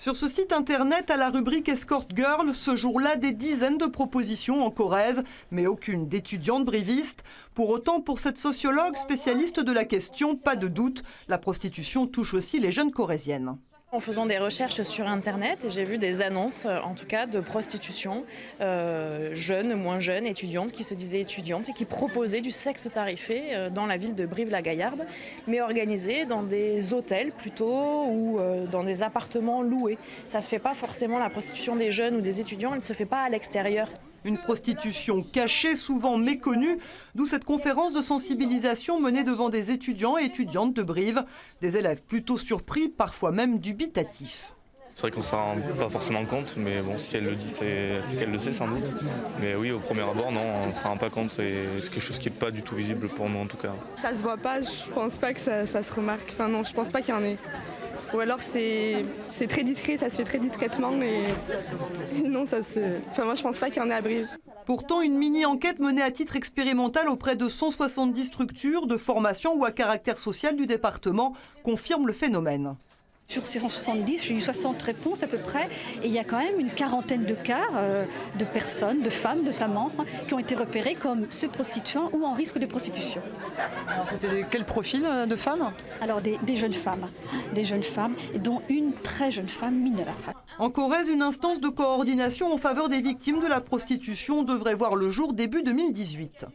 Sur ce site internet, à la rubrique Escort Girl, ce jour-là, des dizaines de propositions en Corrèze, mais aucune d'étudiante briviste. Pour autant, pour cette sociologue spécialiste de la question, pas de doute, la prostitution touche aussi les jeunes corréziennes. En faisant des recherches sur Internet, j'ai vu des annonces, en tout cas, de prostitution, jeunes, moins jeunes, étudiantes qui se disaient étudiantes et qui proposaient du sexe tarifé dans la ville de Brive-la-Gaillarde, mais organisé dans des hôtels plutôt ou dans des appartements loués. Ça ne se fait pas forcément, la prostitution des jeunes ou des étudiants, elle ne se fait pas à l'extérieur. Une prostitution cachée, souvent méconnue, d'où cette conférence de sensibilisation menée devant des étudiants et étudiantes de Brive. Des élèves plutôt surpris, parfois même dubitatifs. C'est vrai qu'on ne s'en rend pas forcément compte, mais bon, si elle le dit, c'est qu'elle le sait sans doute. Mais oui, au premier abord, non, on ne s'en rend pas compte et c'est quelque chose qui n'est pas du tout visible pour nous en tout cas. Ça se voit pas, je pense pas que ça se remarque. Enfin non, je pense pas qu'il y en ait. Ou alors c'est très discret, ça se fait très discrètement, mais non, moi je pense pas qu'il y en ait à Brive. Pourtant, une mini-enquête menée à titre expérimental auprès de 170 structures de formation ou à caractère social du département confirme le phénomène. Sur ces 170, j'ai eu 60 réponses à peu près, et il y a quand même une quarantaine de cas de personnes, de femmes notamment, qui ont été repérées comme se prostituant ou en risque de prostitution. Alors c'était quel profil de femmes? Alors des jeunes femmes, dont une très jeune femme mineure. En Corrèze, une instance de coordination en faveur des victimes de la prostitution devrait voir le jour début 2018.